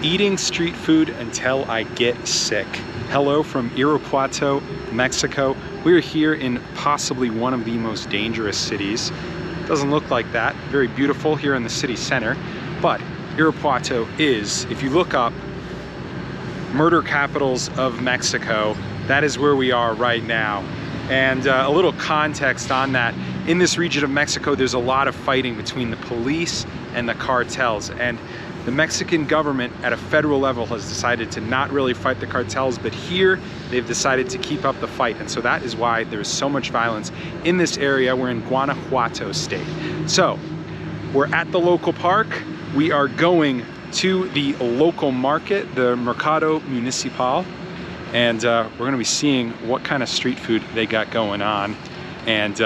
eating street food until I get sick. Hello from Irapuato, Mexico. We're here in possibly one of the most dangerous cities. Doesn't look like that. Very beautiful here in the city center. But Irapuato is, if you look up murder capitals of Mexico, that is where we are right now. And a little context on that. In this region of Mexico, there's a lot of fighting between the police and the cartels. And the Mexican government at a federal level has decided to not really fight the cartels, but here they've decided to keep up the fight. And so that is why there's so much violence in this area. We're in Guanajuato state. So we're at the local park. We are going to the local market, the Mercado Municipal. And we're gonna be seeing what kind of street food they got going on and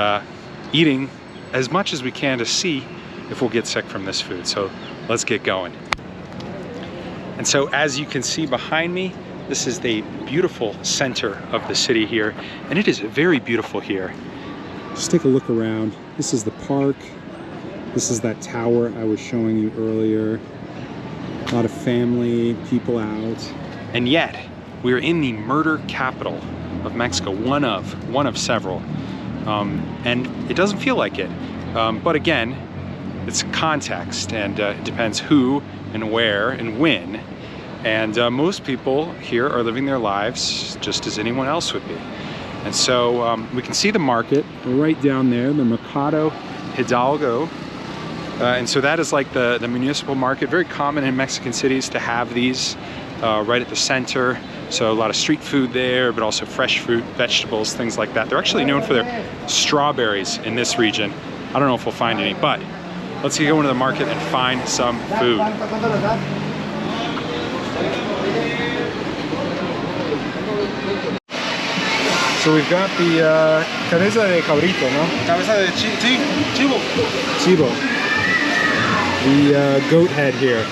eating as much as we can to see if we'll get sick from this food. So let's get going. And so as you can see behind me, this is the beautiful center of the city here. And it is very beautiful here. Just take a look around. This is the park. This is that tower I was showing you earlier. A lot of family, people out. And yet, we're in the murder capital of Mexico, one of several. And it doesn't feel like it. But again, it's context, and it depends who and where and when. And most people here are living their lives just as anyone else would be. And so we can see the market right down there, the Mercado Hidalgo. And so that is like the municipal market, very common in Mexican cities to have these right at the center. So a lot of street food there, but also fresh fruit, vegetables, things like that. They're actually known for their strawberries in this region. I don't know if we'll find any, but let's go into the market and find some food. So we've got the cabeza de cabrito, no? Cabeza de chivo. Chivo. The goat head here.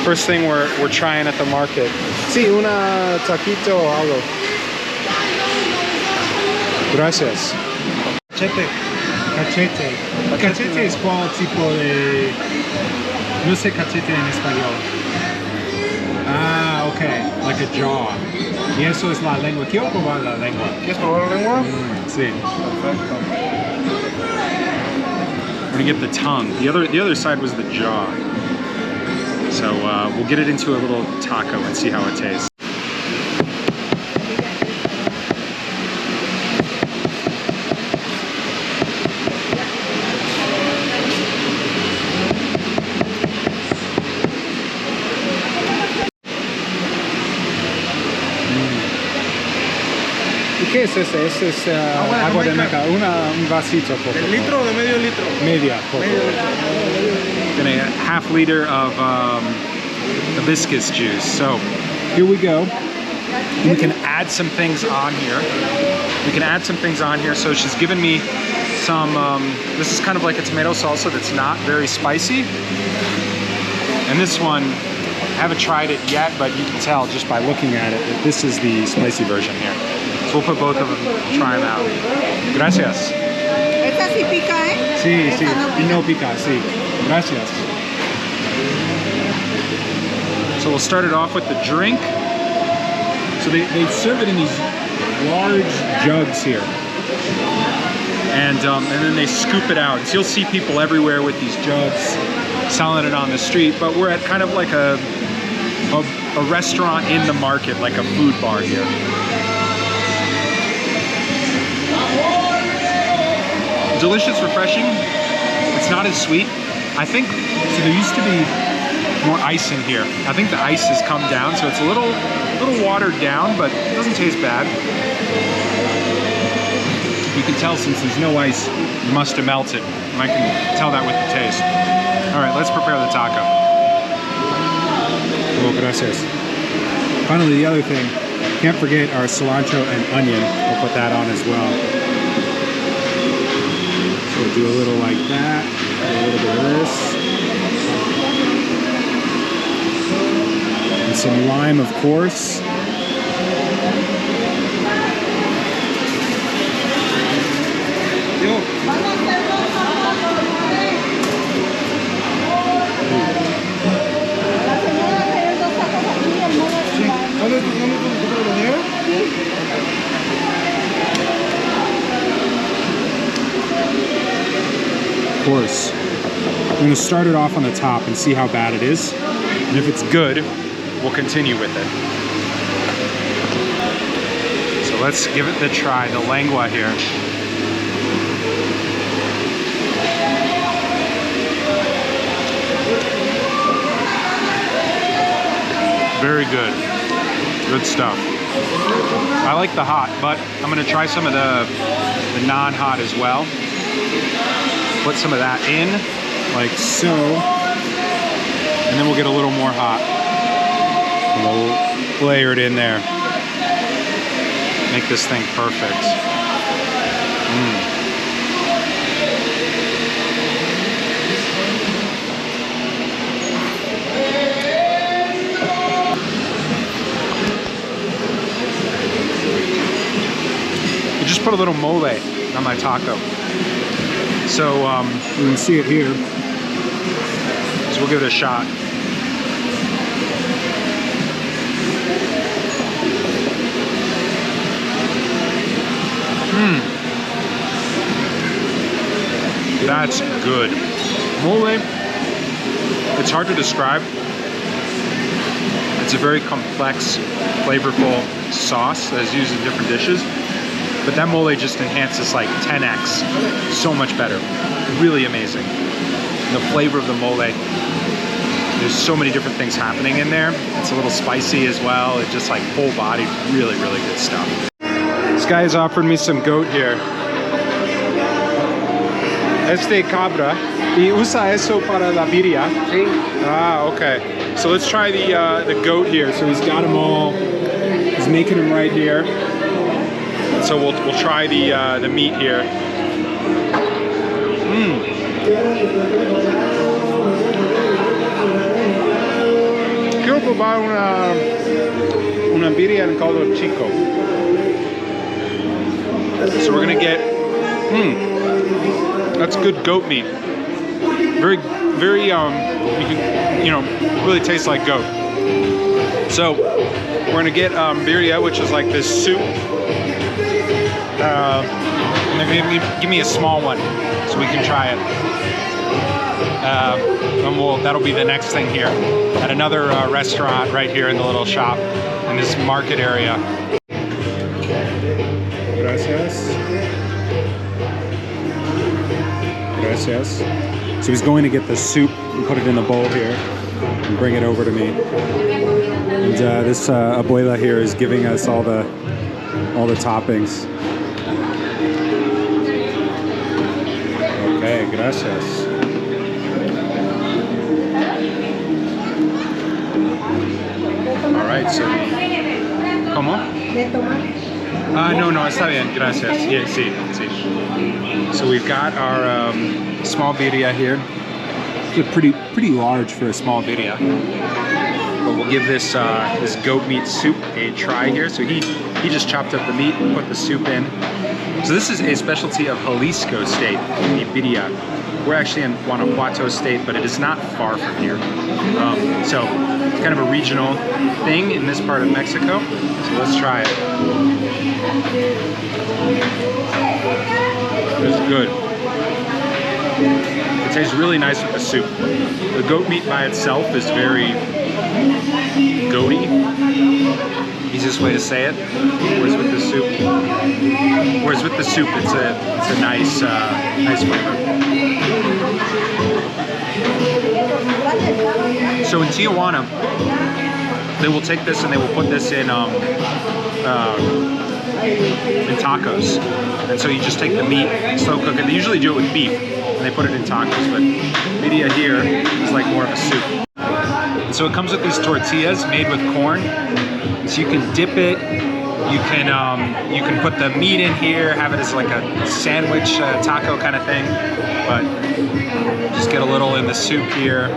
First thing we're trying at the market. Sí, una taquito o algo. Gracias. Cachete. Cachete. Cachete es cuál tipo de... No sé cachete en español. Ah, ok. Like a jaw. Y eso es la lengua. Quiero probar la lengua. ¿Quieres probar la lengua? Sí. Perfecto. We're gonna get the tongue. The other side was the jaw. So we'll get it into a little taco and see how it tastes. ¿Qué es ese? Ese es agua de meca, un vasito. ¿De litro o de medio litro? Media. Gonna get half liter of hibiscus juice. So here we go. We can add some things on here. So she's given me some, this is kind of like a tomato salsa that's not very spicy. And this one, I haven't tried it yet, but you can tell just by looking at it that this is the spicy version here. So we'll put both of them, try them out. Gracias. Esta sí pica, ¿eh? Sí, sí, y no pica, sí. Gracias. So we'll start it off with the drink. So they serve it in these large jugs here. And then they scoop it out. So you'll see people everywhere with these jugs selling it on the street, but we're at kind of like a restaurant in the market, like a food bar here. Delicious, refreshing. It's not as sweet. I think, so there used to be more ice in here. I think the ice has come down, so it's a little watered down, but it doesn't taste bad. You can tell since there's no ice, it must have melted. And I can tell that with the taste. All right, let's prepare the taco. Oh, gracias. Finally, the other thing, can't forget our cilantro and onion. We'll put that on as well. So we'll do a little like that, a little bit of this. And some lime, of course. gonna start it off on the top and see how bad it is. And if it's good, we'll continue with it. So let's give it the try, the lengua here. Very good. Good stuff. I like the hot, but I'm gonna try some of the non-hot as well. Put some of that in, like so. And then we'll get a little more hot. And we'll layer it in there. Make this thing perfect. I just put a little mole on my taco. So you can see it here. So we'll give it a shot. That's good. Mole, it's hard to describe. It's a very complex, flavorful sauce that is used in different dishes. But that mole just enhances like 10x. So much better. Really amazing. And the flavor of the mole, there's so many different things happening in there. It's a little spicy as well. It's just like full bodied, really, really good stuff. This guy has offered me some goat here. Este cabra. Y usa eso para la birria. Sí. Ah, okay. So let's try the goat here. So he's got them all. He's making them right here. So we'll try the meat here. Quiero probar una birria en caldo chico. So we're gonna get. That's good goat meat. Very, very. Really tastes like goat. So we're gonna get birria, which is like this soup. And they're gonna give me a small one so we can try it. And that'll be the next thing here at another restaurant right here in the little shop in this market area. Gracias. Gracias. So he's going to get the soup and put it in the bowl here and bring it over to me. And this abuela here is giving us all the toppings. Okay, gracias. All right, so ¿cómo? No, está bien, gracias. Yeah, sí. So we've got our small birria here. It's pretty large for a small birria. But we'll give this this goat meat soup a try here. So he just chopped up the meat and put the soup in. So this is a specialty of Jalisco State, the birria. We're actually in Guanajuato State, but it is not far from here. So it's kind of a regional thing in this part of Mexico. So let's try it. It's good. It tastes really nice with the soup. The goat meat by itself is very goaty. Easiest way to say it. Whereas with the soup, it's a nice flavor. So in Tijuana, they will take this and they will put this in tacos. And so you just take the meat, slow cook it. They usually do it with beef, and they put it in tacos. But birria here is like more of a soup. And so it comes with these tortillas made with corn. So you can dip it. You can put the meat in here, have it as like a sandwich taco kind of thing. But just get a little in the soup here.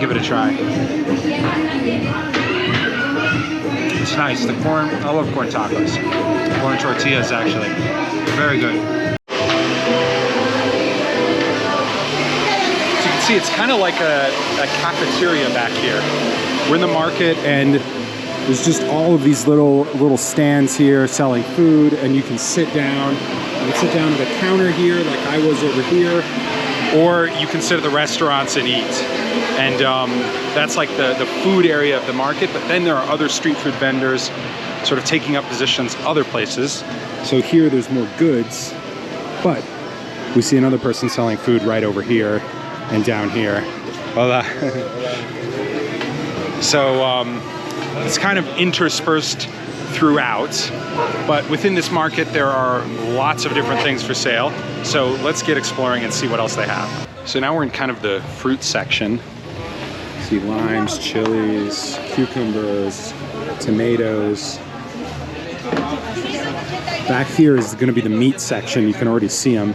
Give it a try. It's nice. The corn, I love corn tacos. Corn tortillas, actually. Very good. So you can see it's kind of like a cafeteria back here. We're in the market and there's just all of these little stands here selling food, and you can sit down and You sit down at a counter here, like I was over here, or you can sit at the restaurants and eat. And that's like the food area of the market, but then there are other street food vendors sort of taking up positions other places. So here there's more goods, but we see another person selling food right over here and down here. Hola. So it's kind of interspersed throughout, but within this market there are lots of different things for sale. So let's get exploring and see what else they have. So now we're in kind of the fruit section. See limes, chilies, cucumbers, tomatoes. Back here is going to be the meat section. You can already see them.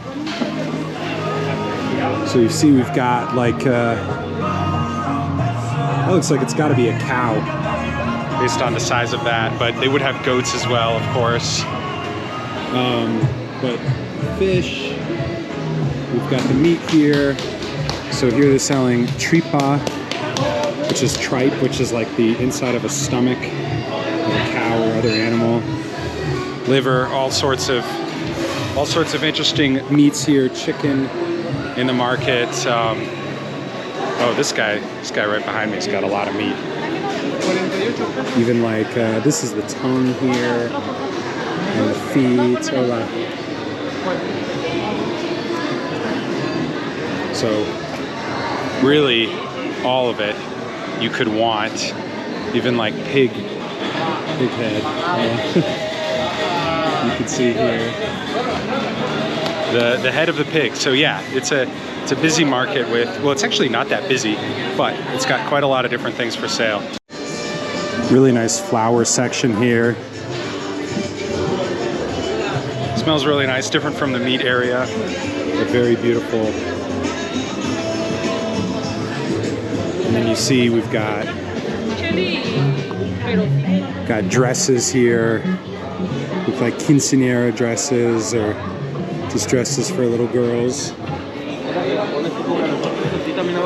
So you see we've got like, that looks like it's got to be a cow based on the size of that, but they would have goats as well, of course. But fish, we've got the meat here. So here they're selling tripa, which is tripe, which is like the inside of a stomach of a cow or other animal. Liver, all sorts of interesting meats here. Chicken in the market. Oh, this guy right behind me has got a lot of meat. Even like this is the tongue here and the feet. Hola. So really, all of it you could want. Even like pig head. You can see here the head of the pig. So yeah, it's a busy market with, well, it's actually not that busy, but it's got quite a lot of different things for sale. Really nice flower section here. Smells really nice, different from the meat area, but very beautiful. And then you see we've got dresses here. Look like quinceañera dresses or just dresses for little girls.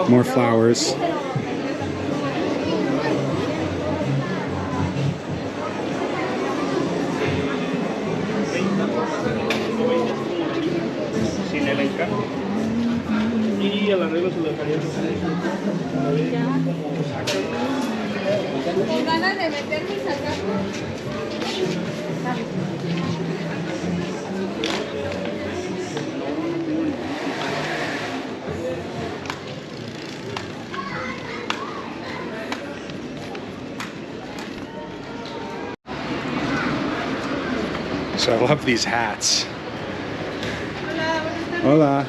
More flowers. So I love these hats. Hola.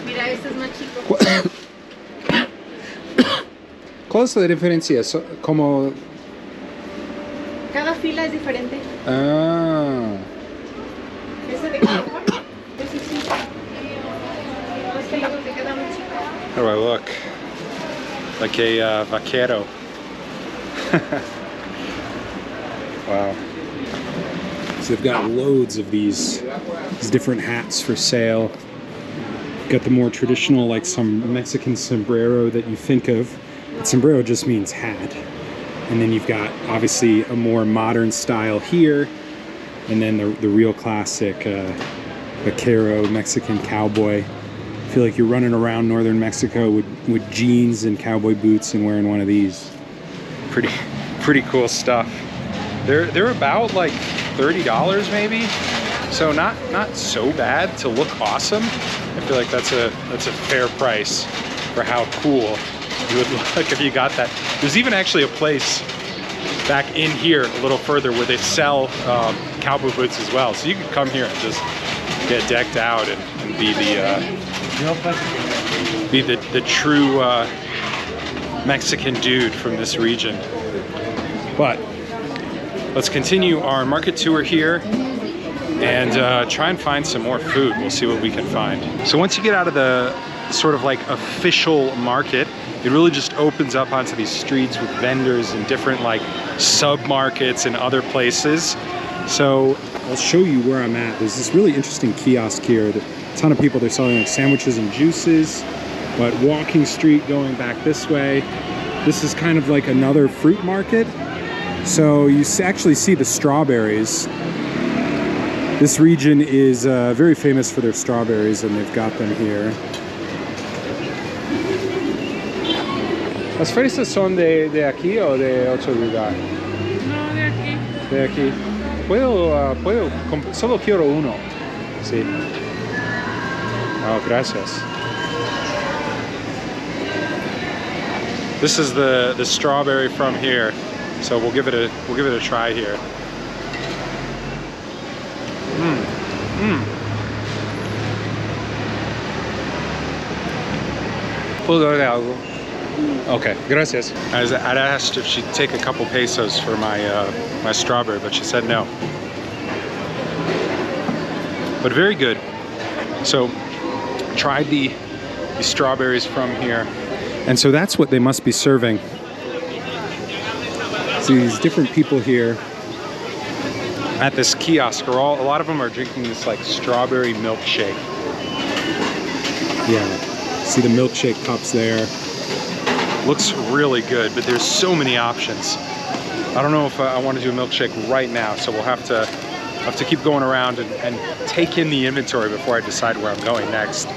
Mira, este es más chico. ¿Cuál es la diferencia? Como... Cada fila es diferente. Ah. Ese de carbón, ese sí. Este luego te queda muy chico. How do I look? Like a vaquero. Wow. So they've got loads of these different hats for sale. Got the more traditional, like some Mexican sombrero that you think of. But sombrero just means hat. And then you've got obviously a more modern style here. And then the real classic vaquero, Mexican cowboy. I feel like you're running around northern Mexico with jeans and cowboy boots and wearing one of these. Pretty cool stuff. They're about like $30 maybe, so not so bad to look awesome. I feel like that's a fair price for how cool you would look if you got that. There's even actually a place back in here a little further where they sell cowboy boots as well. So you could come here and just get decked out and be the true Mexican dude from this region. But let's continue our market tour here and try and find some more food. We'll see what we can find. So once you get out of the sort of like official market, it really just opens up onto these streets with vendors and different like sub-markets and other places. So I'll show you where I'm at. There's this really interesting kiosk here. A ton of people, they're selling like sandwiches and juices, but walking street going back this way. This is kind of like another fruit market. So you actually see the strawberries This region is very famous for their strawberries, and they've got them here. ¿Las fresas son de aquí o de otro lugar? No, de aquí. De aquí. Solo quiero uno. Sí. Oh, gracias. This is the strawberry from here, so we'll give it a try here. ¿Puedo darle algo? Okay, gracias. I'd asked if she'd take a couple pesos for my strawberry, but she said no. But very good. So, tried the strawberries from here. And so that's what they must be serving. See these different people here at this kiosk. A lot of them are drinking this like strawberry milkshake. Yeah, see the milkshake cups there. Looks really good, but there's so many options. I don't know if I want to do a milkshake right now, so we'll have to keep going around and take in the inventory before I decide where I'm going next.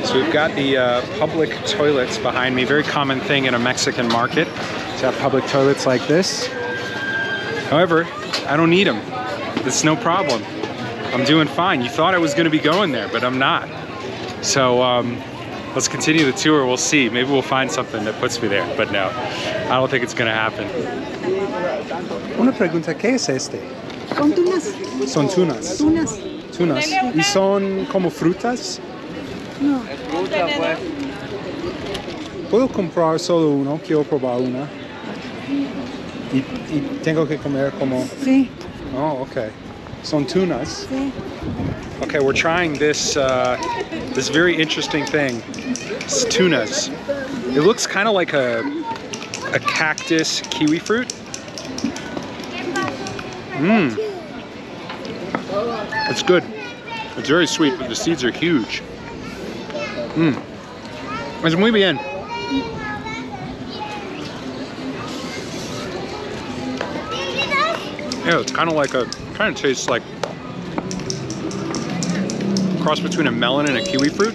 So we've got the public toilets behind me. Very common thing in a Mexican market to have public toilets like this. However, I don't need them. It's no problem. I'm doing fine. You thought I was going to be going there, but I'm not. So let's continue the tour. We'll see. Maybe we'll find something that puts me there, but no, I don't think it's going to happen. Una pregunta, ¿qué es este? Son tunas. Son tunas. Tunas. Tunas. ¿Y son como frutas? No. ¿Puedo comprar solo uno? Quiero probar una. Y tengo que comer como... Sí. Oh, okay. Son tunas. Sí. Okay, we're trying this this very interesting thing. It's tunas. It looks kind of like a cactus kiwi fruit. Mmm. It's good. It's very sweet, but the seeds are huge. Mmm. Es muy bien. Yeah, it's kind of tastes like a cross between a melon and a kiwi fruit,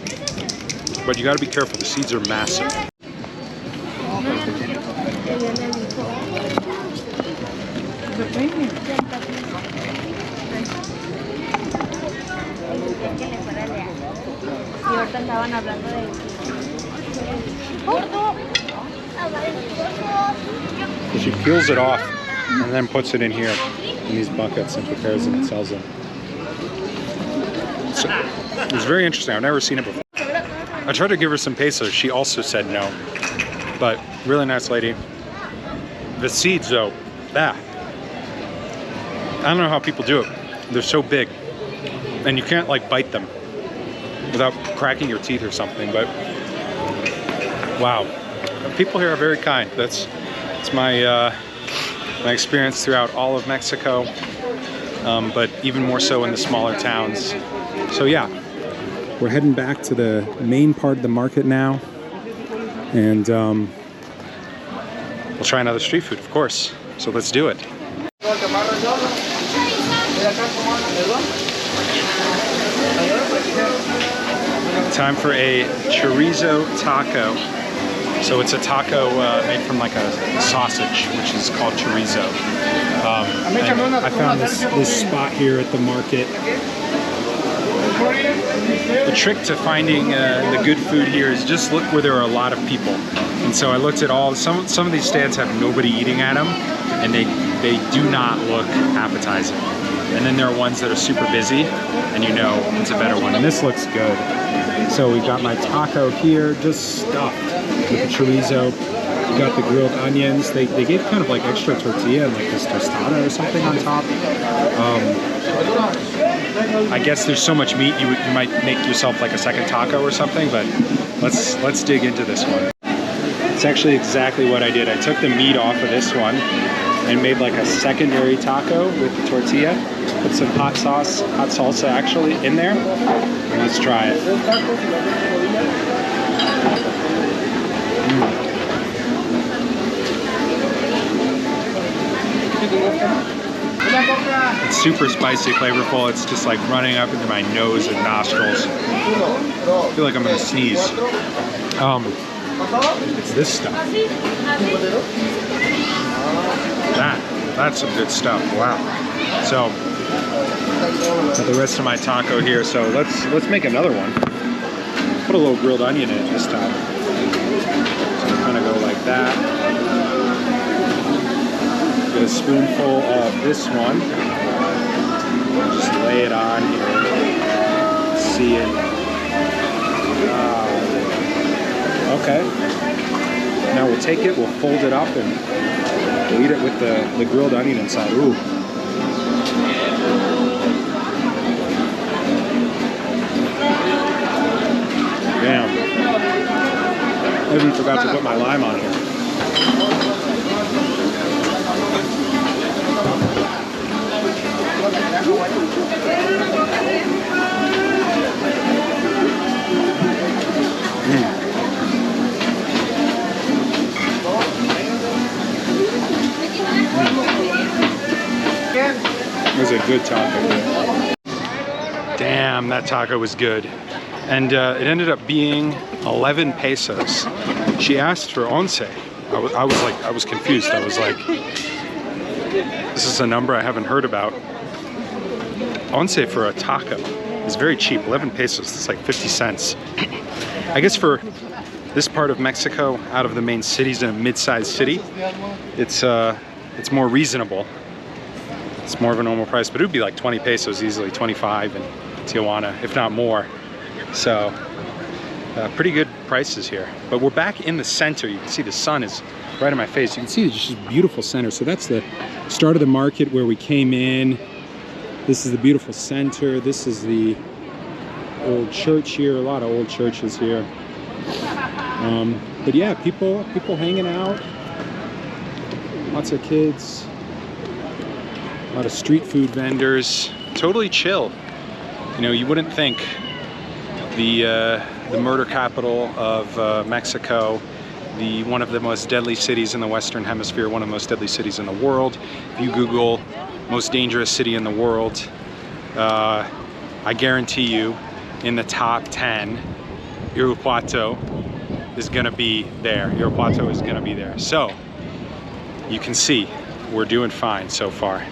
but you got to be careful. The seeds are massive. She peels it off and then puts it in here in these buckets and prepares them and sells them. So, it's very interesting. I've never seen it before. I tried to give her some pesos. She also said no. But really nice lady. The seeds though, I don't know how people do it. They're so big. And you can't like bite them without cracking your teeth or something, but wow. People here are very kind. That's my my experience throughout all of Mexico, but even more so in the smaller towns. So yeah, we're heading back to the main part of the market now, and we'll try another street food, of course. So let's do it. Time for a chorizo taco. So it's a taco made from like a sausage, which is called chorizo. I found this spot here at the market. The trick to finding the good food here is just look where there are a lot of people. And so I looked at some of these stands have nobody eating at them, and they do not look appetizing. And then there are ones that are super busy, and you know it's a better one. And this looks good. So we've got my taco here, just stuffed with the chorizo. We got the grilled onions. They gave kind of like extra tortilla and like this tostada or something on top. I guess there's so much meat you might make yourself like a second taco or something, but let's dig into this one. It's actually exactly what I did. I took the meat off of this one and made like a secondary taco with the tortilla. Put some hot salsa actually in there. And let's try it. It's super spicy, flavorful. It's just like running up into my nose and nostrils. I feel like I'm gonna sneeze. It's this stuff. That's some good stuff. Wow. So got the rest of my taco here. So let's make another one. Put a little grilled onion in it this time. So kind of go like that. Get a spoonful of this one. Just lay it on here. See it. Okay. Now we'll take it, we'll fold it up, and we'll eat it with the grilled onion inside. Ooh. Damn. I even forgot to put my lime on here. It was a good taco. Damn, that taco was good. And it ended up being 11 pesos. She asked for once. I was confused. I was like, this is a number I haven't heard about. Once for a taco is very cheap, 11 pesos, it's like 50 cents. I guess for this part of Mexico, out of the main cities in a mid-sized city, it's more reasonable. It's more of a normal price, but it would be like 20 pesos easily, 25 in Tijuana, if not more. So pretty good prices here. But we're back in the center. You can see the sun is right in my face. You can see it's just a beautiful center. So that's the start of the market where we came in. This is the beautiful center. This is the old church here. A lot of old churches here. But yeah, people hanging out. Lots of kids. A lot of street food vendors. Totally chill. You know, you wouldn't think the murder capital of Mexico, one of the most deadly cities in the Western Hemisphere, one of the most deadly cities in the world. If you Google most dangerous city in the world, I guarantee you in the top 10, Irapuato is gonna be there. Irapuato is gonna be there. So you can see we're doing fine so far.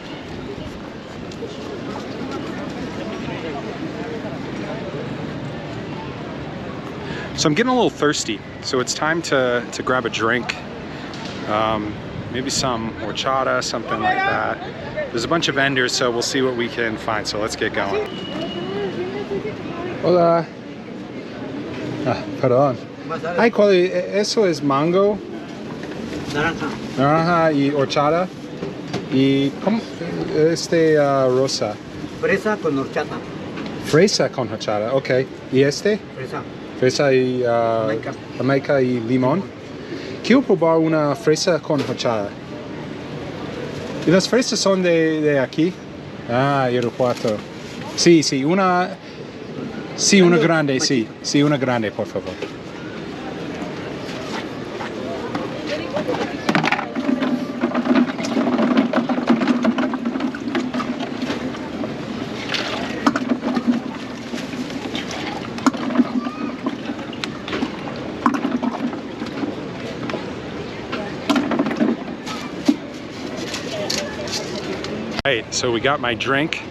So I'm getting a little thirsty, so it's time to grab a drink. Maybe some horchata, something like that. There's a bunch of vendors, so we'll see what we can find. So let's get going. Hola. Perdón. Ay, ¿eso es mango? Naranja. Naranja y horchata. ¿Y cómo? Rosa. Fresa con horchata. Fresa con horchata, ok. ¿Y este? Fresa. Fresa y Jamaica y limón. Quiero probar una fresa con horchata. ¿Y las fresas son de aquí? Ah, Irapuato. Sí, una grande, sí. Sí, una grande, por favor. Right, so we got my drink.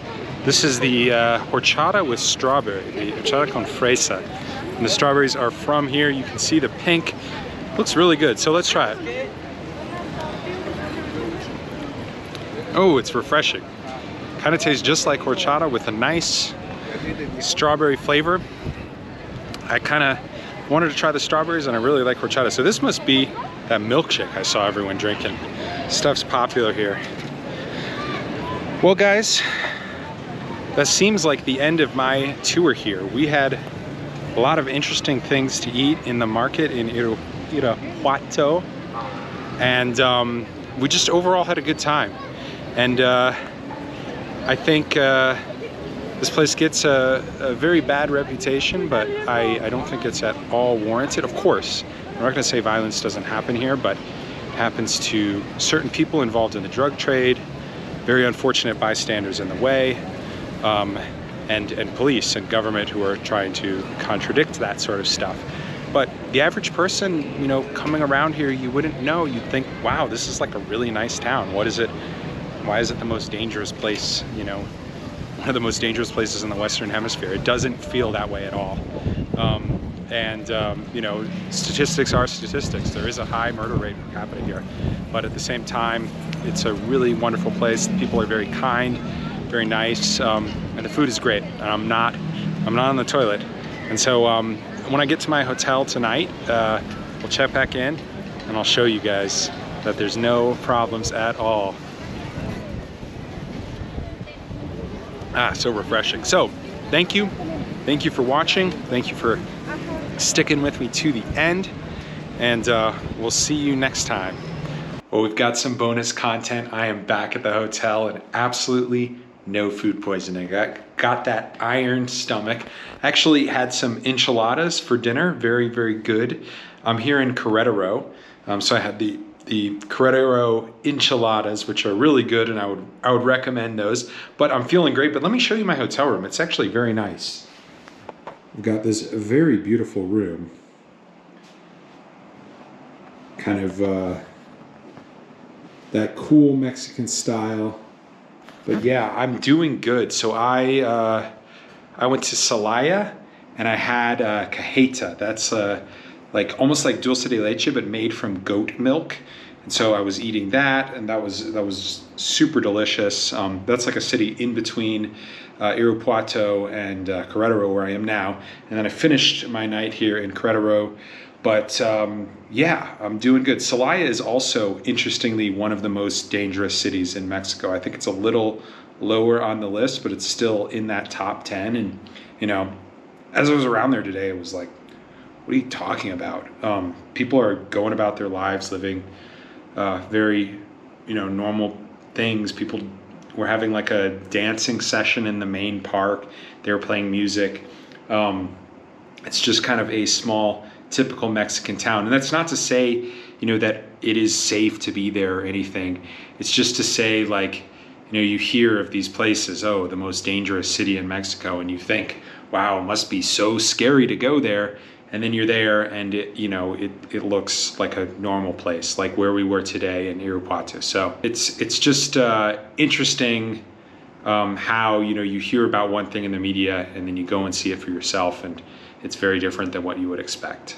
This is the horchata with strawberry, the horchata con fresa. And the strawberries are from here. You can see the pink. Looks really good, so let's try it. Oh, it's refreshing. Kind of tastes just like horchata with a nice strawberry flavor. I kind of wanted to try the strawberries and I really like horchata. So this must be that milkshake I saw everyone drinking. Stuff's popular here. Well guys, that seems like the end of my tour here. We had a lot of interesting things to eat in the market in Irapuato, and we just overall had a good time. And I think this place gets a very bad reputation, but I don't think it's at all warranted. Of course, I'm not gonna say violence doesn't happen here, but it happens to certain people involved in the drug trade, very unfortunate bystanders in the way, and police and government who are trying to contradict that sort of stuff. But the average person, you know, coming around here, you wouldn't know. You'd think, wow, this is like a really nice town. What is it? Why is it the most dangerous place, you know, one of the most dangerous places in the Western Hemisphere? It doesn't feel that way at all. You know, statistics are statistics. There is a high murder rate per capita here, but at the same time, it's a really wonderful place. The people are very kind, very nice, and the food is great. And I'm not on the toilet. And so when I get to my hotel tonight, we'll check back in, and I'll show you guys that there's no problems at all. So refreshing. So thank you for watching. Thank you for sticking with me to the end, and we'll see you next time. Well, we've got some bonus content. I am back at the hotel and absolutely no food poisoning. I got that iron stomach. Actually had some enchiladas for dinner, very, very good. I'm here in Querétaro, so I had the Querétaro enchiladas, which are really good, and I would recommend those. But I'm feeling great. But let me show you my hotel room. It's actually very nice. We've got this very beautiful room. Kind of that cool Mexican style. But yeah, I'm doing good. So I went to Celaya and I had cajeta. That's like almost like dulce de leche, but made from goat milk. And so I was eating that, and that was super delicious. That's like a city in between Irapuato and Querétaro, where I am now. And then I finished my night here in Querétaro. But yeah, I'm doing good. Celaya is also, interestingly, one of the most dangerous cities in Mexico. I think it's a little lower on the list, but it's still in that top 10. And, you know, as I was around there today, it was like, what are you talking about? People are going about their lives, living very, you know, normal things. People were having like a dancing session in the main park. They were playing music. It's just kind of a small, typical Mexican town. And that's not to say, you know, that it is safe to be there or anything. It's just to say, like, you know, you hear of these places, oh, the most dangerous city in Mexico, and you think, wow, it must be so scary to go there. And then you're there, and it, you know, it looks like a normal place, like where we were today in Irapuato. So it's just interesting how, you know, you hear about one thing in the media and then you go and see it for yourself, and it's very different than what you would expect.